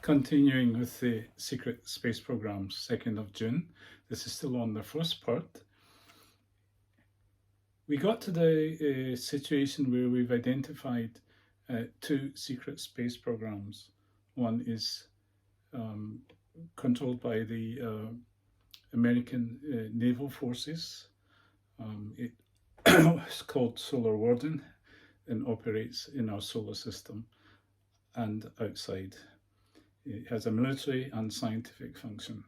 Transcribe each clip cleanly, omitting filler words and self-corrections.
Continuing with the secret space program, 2nd of June. This is still on the first part. We got to the situation where we've identified two secret space programs. One is controlled by the American Naval Forces. It's called Solar Warden and operates in our solar system and outside. It has a military and scientific function.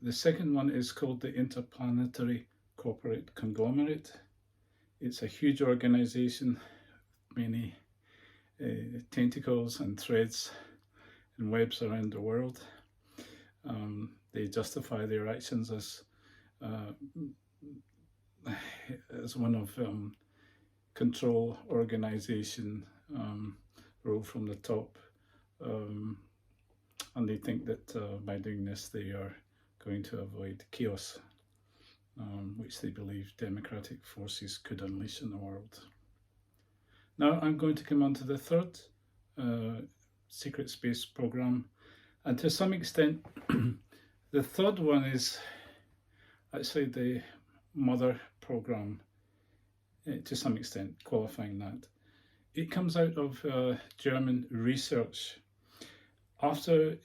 The second one is called the Interplanetary Corporate Conglomerate. It's a huge organization, many tentacles and threads and webs around the world. They justify their actions as one of control, organization, rule from the top. And they think that by doing this they are going to avoid chaos, which they believe democratic forces could unleash in the world. Now I'm going to come on to the third secret space program, and to some extent the third one is actually the mother program, to some extent, qualifying that. It comes out of German research. After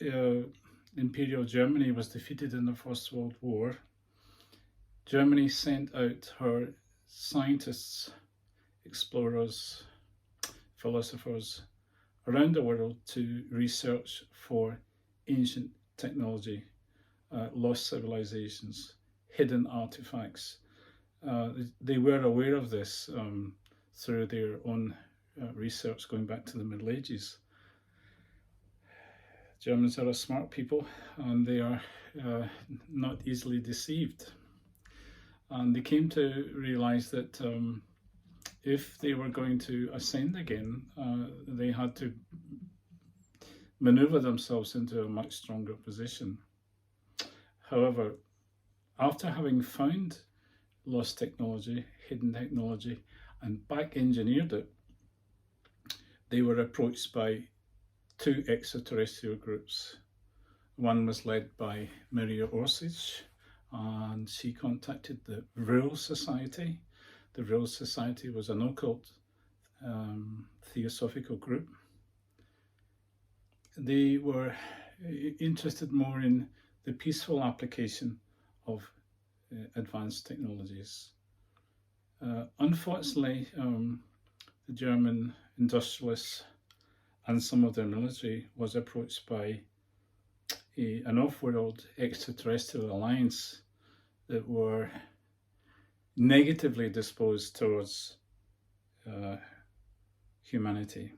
Imperial Germany was defeated in the First World War, Germany sent out her scientists, explorers, philosophers around the world to research for ancient technology, lost civilizations, hidden artifacts. They were aware of this through their own research going back to the Middle Ages. Germans are a smart people, and they are not easily deceived. And they came to realize that if they were going to ascend again, they had to maneuver themselves into a much stronger position. However, after having found lost technology, hidden technology, and back engineered it, they were approached by two extraterrestrial groups. One was led by Maria Orsich, and she contacted the Vril Society. The Vril Society was an occult theosophical group. They were interested more in the peaceful application of advanced technologies. Unfortunately, the German industrialists and some of their military was approached by an off-world extraterrestrial alliance that were negatively disposed towards humanity.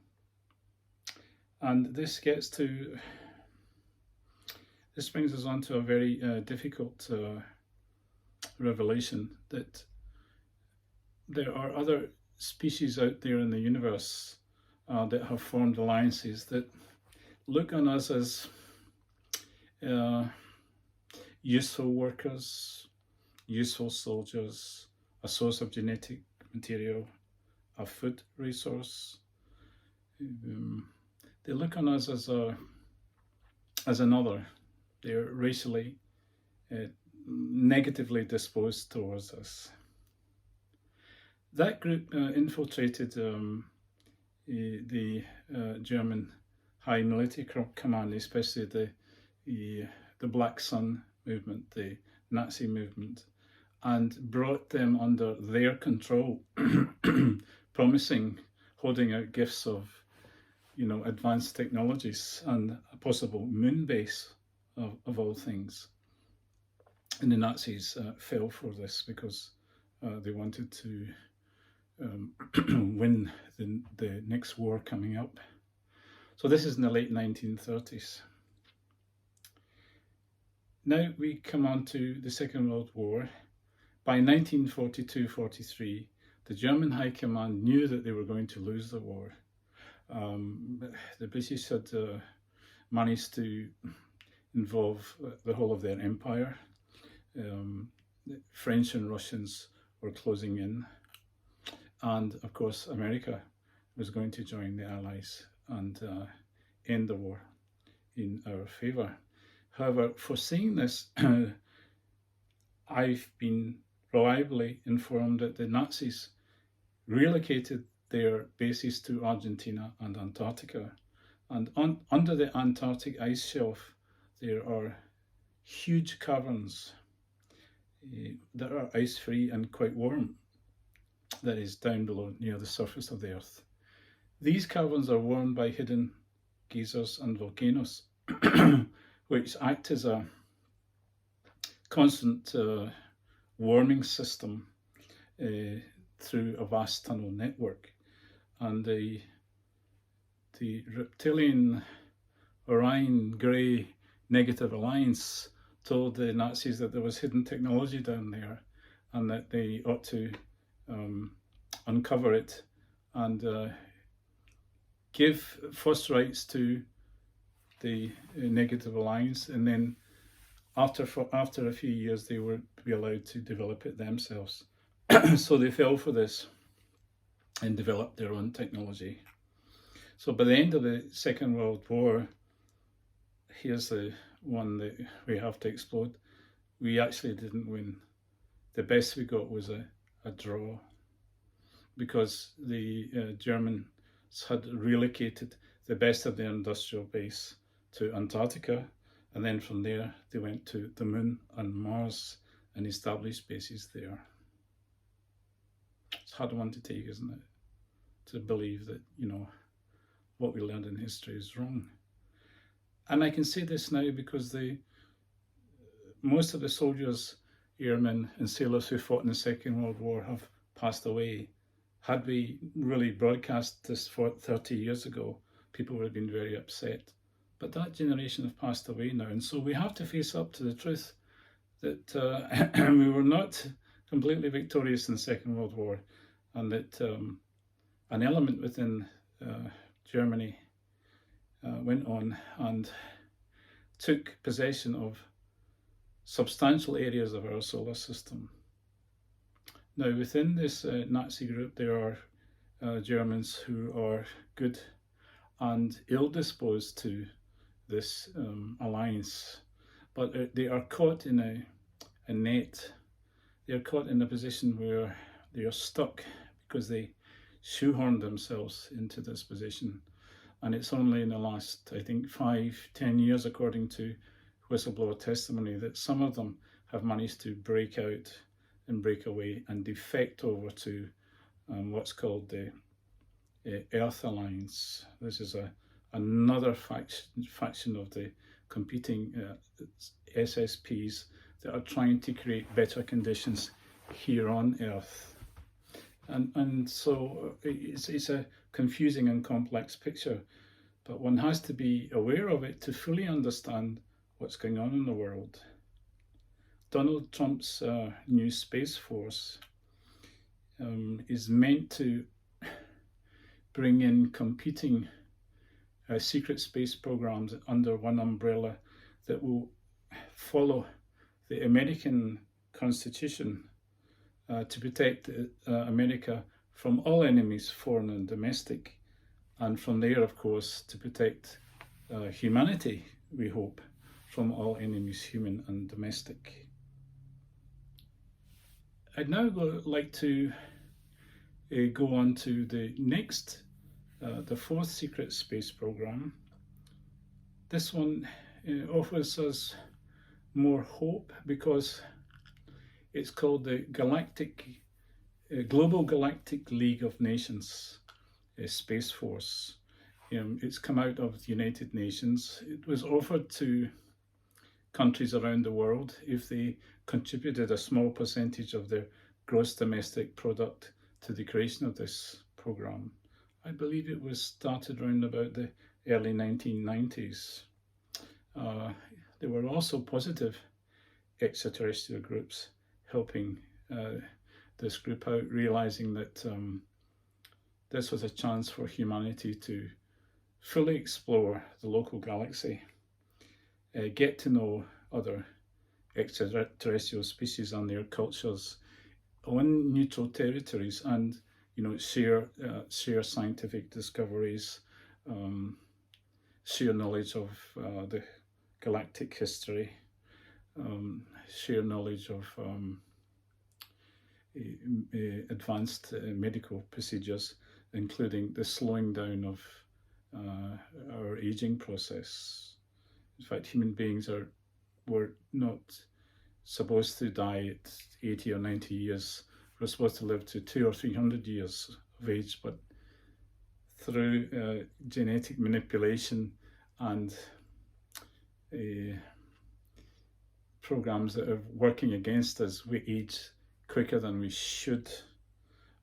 And this brings us on to a very difficult revelation that there are other species out there in the universe that have formed alliances that look on us as useful workers, useful soldiers, a source of genetic material, a food resource. They look on us as another. They're racially negatively disposed towards us. That group infiltrated the German High Military Command, especially the Black Sun movement, the Nazi movement, and brought them under their control, promising, holding out gifts of, advanced technologies and a possible moon base of all things. And the Nazis fell for this because they wanted to win the next war coming up. So this is in the late 1930s. Now we come on to the Second World War. By 1942-43, the German High Command knew that they were going to lose the war. The British had managed to involve the whole of their empire. The French and Russians were closing in. And of course, America was going to join the Allies and end the war. in our favour. However, for saying this, I've been reliably informed that the Nazis relocated their bases to Argentina and Antarctica. And under the Antarctic ice shelf, there are huge caverns that are ice-free and quite warm, that is down below near the surface of the Earth. These caverns are warmed by hidden geysers and volcanoes, which act as a constant warming system through a vast tunnel network. And the reptilian Orion Grey Negative Alliance told the Nazis that there was hidden technology down there and that they ought to uncover it and give first rights to the Negative Alliance, and then after a few years they would be allowed to develop it themselves. So they fell for this and developed their own technology. So by the end of the Second World War, here's the one that we have to explode. We actually didn't win. The best we got was a draw, because the Germans had relocated the best of their industrial base to Antarctica, and then from there they went to the Moon and Mars and established bases there. It's a hard one to take, isn't it? To believe that, you know, what we learned in history is wrong. And I can say this now because most of the soldiers, airmen and sailors who fought in the Second World War have passed away. Had we really broadcast this 30 years ago, people would have been very upset. But that generation have passed away now, and so we have to face up to the truth that we were not completely victorious in the Second World War, and that an element within Germany went on and took possession of substantial areas of our solar system. Now, within this Nazi group, there are Germans who are good and ill-disposed to this alliance, but they are caught in a net. They are caught in a position where they are stuck because they shoehorned themselves into this position. And it's only in the last, I think, 5-10 years, according to whistleblower testimony, that some of them have managed to break out and break away and defect over to what's called the Earth Alliance. This is another faction of the competing SSPs that are trying to create better conditions here on Earth. And so it's a confusing and complex picture, but one has to be aware of it to fully understand what's going on in the world. Donald Trump's new Space Force is meant to bring in competing secret space programs under one umbrella that will follow the American Constitution to protect America from all enemies, foreign and domestic, and from there, of course, to protect humanity, we hope, from all enemies, human and domestic. I'd now like to go on to the next, the fourth secret space program. This one offers us more hope because it's called the Global Galactic League of Nations Space Force. It's come out of the United Nations. It was offered to countries around the world if they contributed a small percentage of their gross domestic product to the creation of this program. I believe it was started around about the early 1990s. There were also positive extraterrestrial groups helping this group out, realizing that this was a chance for humanity to fully explore the local galaxy, get to know other extraterrestrial species and their cultures on neutral territories, and share scientific discoveries, sheer knowledge of the galactic history, sheer knowledge of advanced medical procedures, including the slowing down of our aging process. In fact, human beings were not supposed to die at 80 or 90 years. We're supposed to live to 200 or 300 years of age, but through genetic manipulation and programs that are working against us, we age quicker than we should.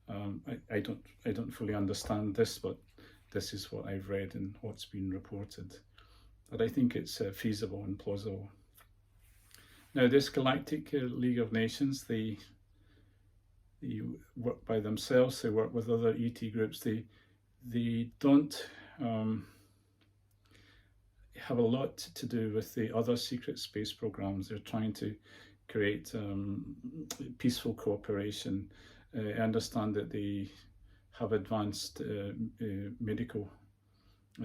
I don't fully understand this, but this is what I've read and what's been reported. But I think it's feasible and plausible. Now, this Galactic League of Nations, they work by themselves. They work with other ET groups. They don't have a lot to do with the other secret space programs. They're trying to create peaceful cooperation. I understand that they have advanced medical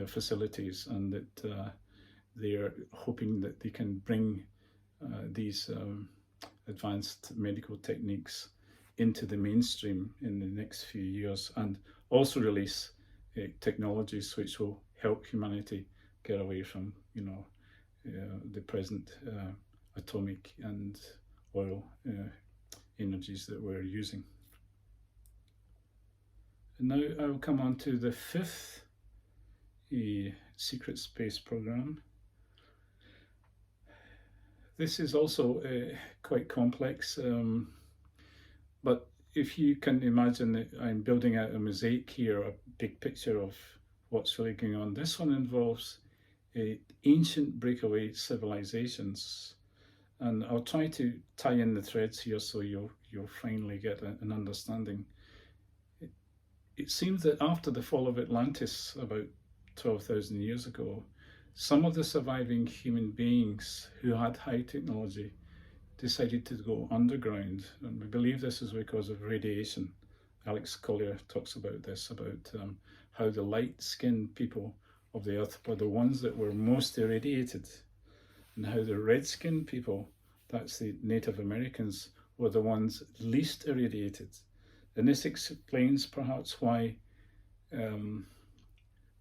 facilities, and that they are hoping that they can bring these advanced medical techniques into the mainstream in the next few years, and also release technologies which will help humanity get away from, the present atomic and oil energies that we're using. And now I'll come on to the fifth secret space program. This is also quite complex, but if you can imagine that I'm building out a mosaic here, a big picture of what's really going on. This one involves ancient breakaway civilizations, and I'll try to tie in the threads here so you'll finally get an understanding. It seems that after the fall of Atlantis about 12,000 years ago, some of the surviving human beings who had high technology decided to go underground, and we believe this is because of radiation. Alex Collier talks about this, about how the light-skinned people of the earth were the ones that were most irradiated, and how the red-skinned people, that's the Native Americans, were the ones least irradiated. And this explains perhaps why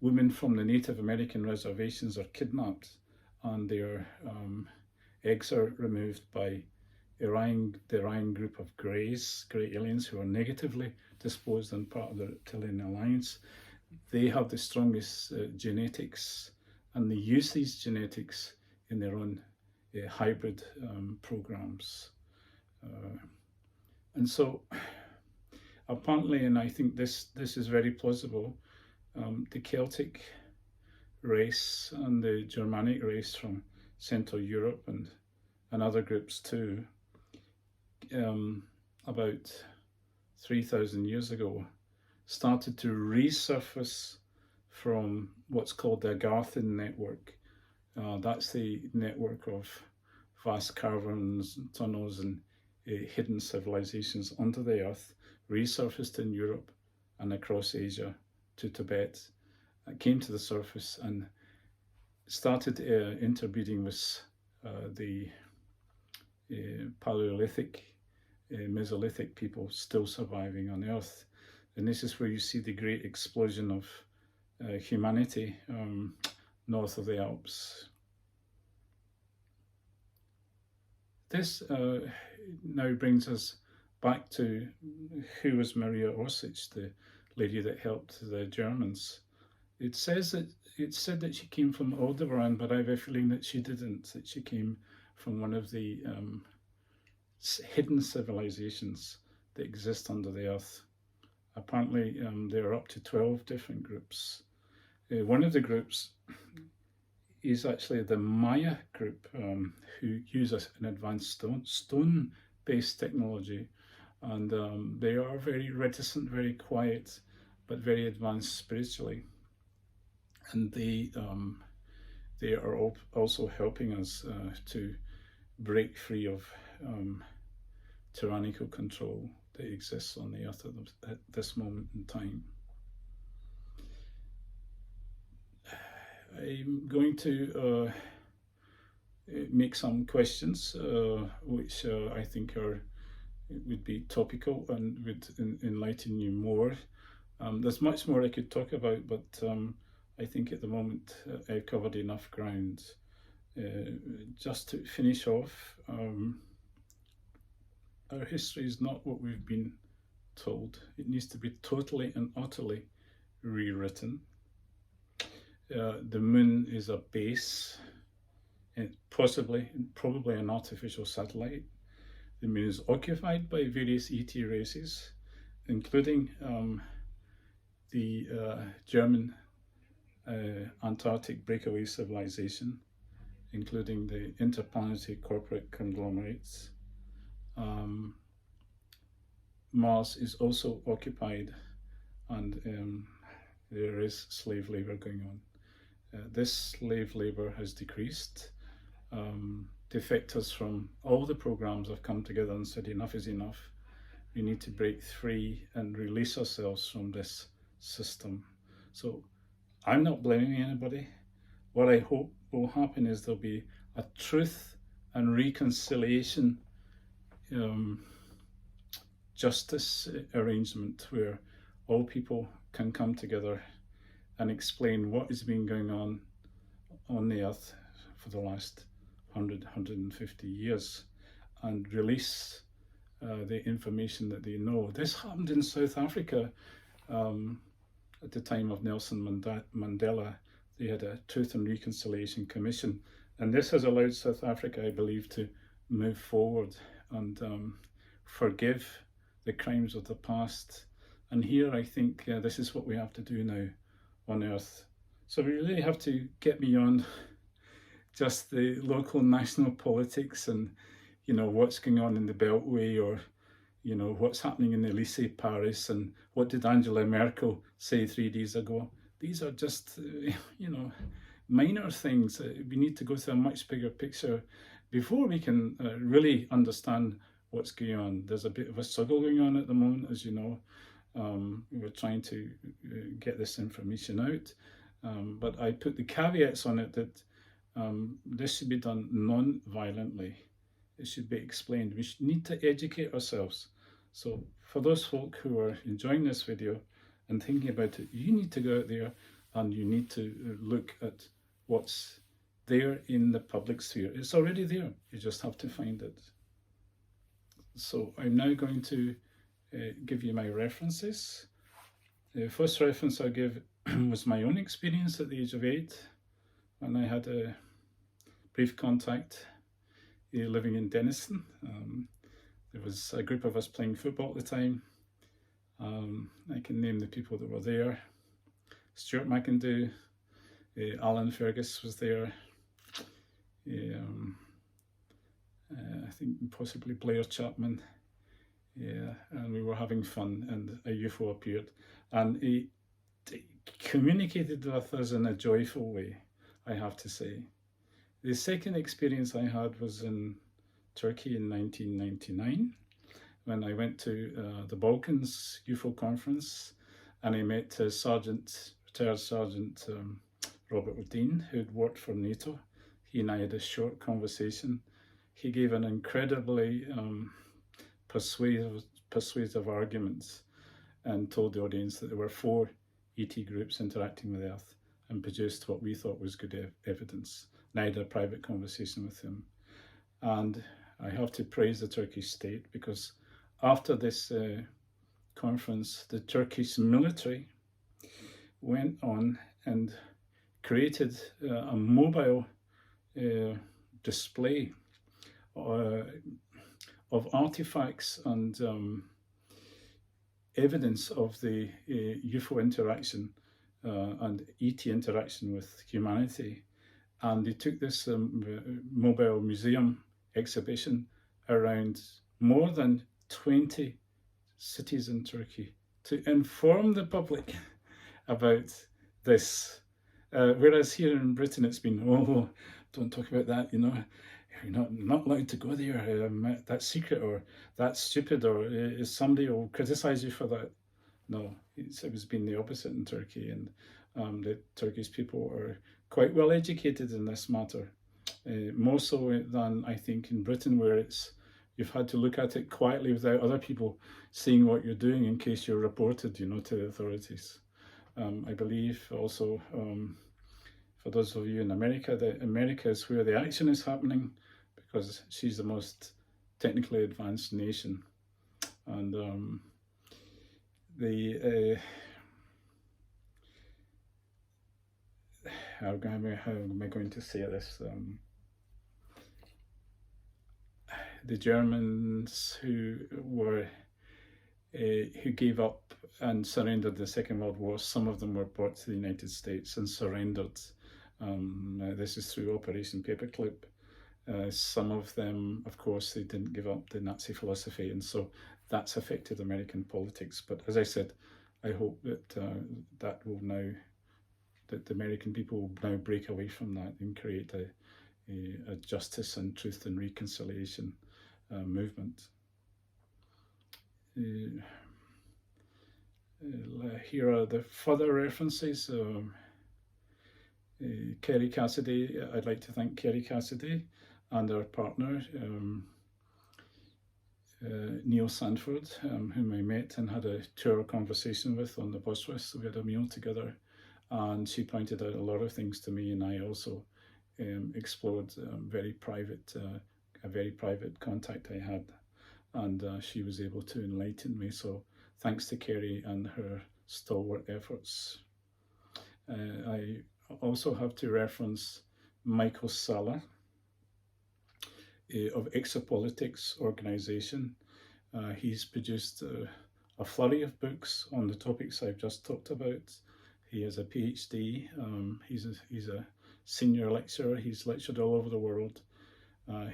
women from the Native American reservations are kidnapped and their eggs are removed by the Orion group of grey aliens who are negatively disposed and part of the Reptilian Alliance. They have the strongest genetics, and they use these genetics in their own hybrid programs. And so apparently, and I think this is very plausible, the Celtic race and the Germanic race from Central Europe and other groups too, about 3,000 years ago, started to resurface from what's called the Agarthan network. That's the network of vast caverns, tunnels, and hidden civilizations under the earth, resurfaced in Europe and across Asia to Tibet. It came to the surface and started interbreeding with the Paleolithic, Mesolithic people still surviving on Earth. And this is where you see the great explosion of humanity north of the Alps. This now brings us back to who was Maria Orsic, the lady that helped the Germans. It said that she came from Aldebaran, but I have a feeling that she didn't, that she came from one of the hidden civilizations that exist under the earth. Apparently there are up to 12 different groups. One of the groups is actually the Maya group, who use an advanced stone-based technology, and they are very reticent, very quiet, but very advanced spiritually. And they are also helping us to break free of tyrannical control that exists on the earth at this moment in time. I'm going to make some questions which I think would be topical and would enlighten you more. There's much more I could talk about, but I think at the moment I've covered enough ground. Just to finish off, our history is not what we've been told. It needs to be totally and utterly rewritten. The moon is a base, and probably an artificial satellite. The moon is occupied by various ET races, including the German Antarctic breakaway civilization, including the interplanetary corporate conglomerates. Mars is also occupied, and there is slave labor going on. This slave labor has decreased. Defectors from all the programs have come together and said enough is enough. We need to break free and release ourselves from this system. So I'm not blaming anybody. What I hope will happen is there'll be a truth and reconciliation justice arrangement where all people can come together and explain what has been going on the earth for the last 150 years and release the information that they know. This happened in South Africa at the time of Nelson Mandela. They had a Truth and Reconciliation Commission, and this has allowed South Africa, I believe, to move forward and forgive the crimes of the past. And here I think this is what we have to do now on earth. So we really have to get beyond just the local national politics and, you know, what's going on in the Beltway, or, you know, what's happening in Elysee, Paris, and what did Angela Merkel say 3 days ago. These are just, you know, minor things. We need to go to a much bigger picture before we can really understand what's going on. There's a bit of a struggle going on at the moment, as you know. We're trying to get this information out, but I put the caveats on it that this should be done non-violently. It should be explained. We need to educate ourselves. So for those folk who are enjoying this video and thinking about it, you need to go out there and you need to look at what's there in the public sphere. It's already there. You just have to find it. So I'm now going to give you my references. The first reference I'll give was my own experience at the age of 8, when I had a brief contact living in Denniston. There was a group of us playing football at the time. I can name the people that were there. Stuart McIndoe, Alan Fergus was there. I think possibly Blair Chapman. Yeah, and we were having fun, and a UFO appeared, and it communicated with us in a joyful way, I have to say. The second experience I had was in Turkey in 1999, when I went to the Balkans UFO conference, and I met retired Sergeant Robert Ledeen, who'd worked for NATO. He and I had a short conversation. He gave an incredibly persuasive arguments and told the audience that there were 4 ET groups interacting with Earth, and produced what we thought was good evidence. And I had a private conversation with him. And I have to praise the Turkish state, because after this conference, the Turkish military went on and created a mobile display of artifacts and evidence of the UFO interaction and ET interaction with humanity. And they took this mobile museum exhibition around more than 20 cities in Turkey to inform the public about this. Whereas here in Britain it's been, oh, don't talk about that, you know. You're not allowed to go there, that's secret, or that's stupid, or somebody will criticize you for that. No, it was been the opposite in Turkey, and the Turkish people are quite well educated in this matter, more so than I think in Britain, where you've had to look at it quietly without other people seeing what you're doing in case you're reported, to the authorities. I believe also, for those of you in America, that America is where the action is happening because she's the most technically advanced nation. And how am I going to say this? The Germans who gave up and surrendered the Second World War, some of them were brought to the United States and surrendered. This is through Operation Paperclip. Some of them, of course, they didn't give up the Nazi philosophy, and so that's affected American politics. But as I said, I hope that that the American people will now break away from that and create a justice and truth and reconciliation movement. Here are the further references. Kerry Cassidy, I'd like to thank Kerry Cassidy and our partner, Neil Sanford, whom I met and had a 2-hour conversation with on the bus with. So we had a meal together, and she pointed out a lot of things to me, and I also explored a very private contact I had, and she was able to enlighten me. So thanks to Kerry and her stalwart efforts. I also have to reference Michael Sala of Exopolitics organization. He's produced a flurry of books on the topics I've just talked about. He has a PhD. He's a senior lecturer. He's lectured all over the world.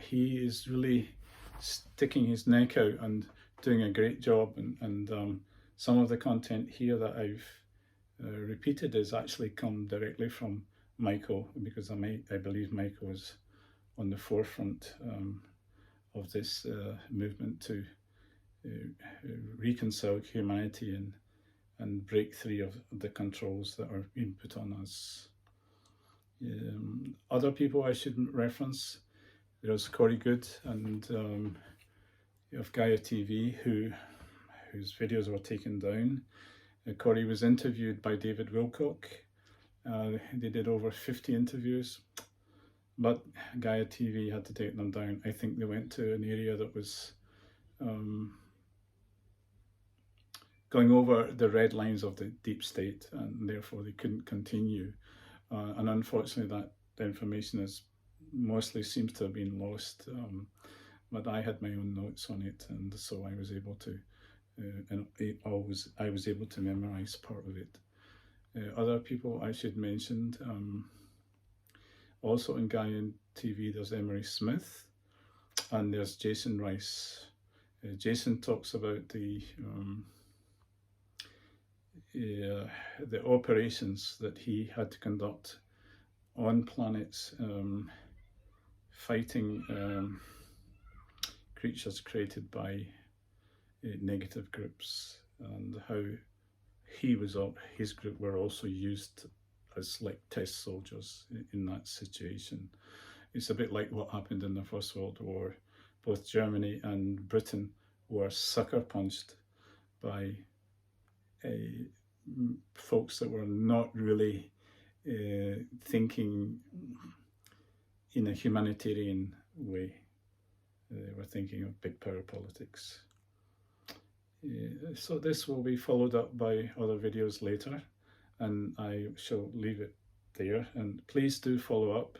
He is really sticking his neck out and doing a great job. And some of the content here that I've repeated has actually come directly from Michael, because I believe Michael is on the forefront of this movement to reconcile humanity and break free of the controls that are being put on us. Other people I shouldn't reference, there's Corey Good and of Gaia TV, whose videos were taken down. Corey was interviewed by David Wilcock. They did over 50 interviews, but Gaia TV had to take them down. I think they went to an area that was going over the red lines of the deep state, and therefore they couldn't continue. And unfortunately, that information mostly seems to have been lost. But I had my own notes on it, and so I was able to, I was able to memorize part of it. Other people I should mention, also in Gaia TV, there's Emery Smith, and there's Jason Rice. Jason talks about the operations that he had to conduct on planets, fighting creatures created by negative groups, and how his group were also used as like test soldiers in that situation. It's a bit like what happened in the First World War. Both Germany and Britain were sucker punched by folks that were not really thinking in a humanitarian way. They were thinking of big power politics. So this will be followed up by other videos later, and I shall leave it there. And please do follow up.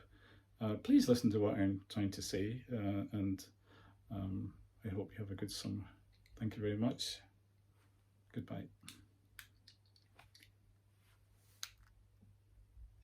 Please listen to what I'm trying to say, and I hope you have a good summer. Thank you very much. Goodbye.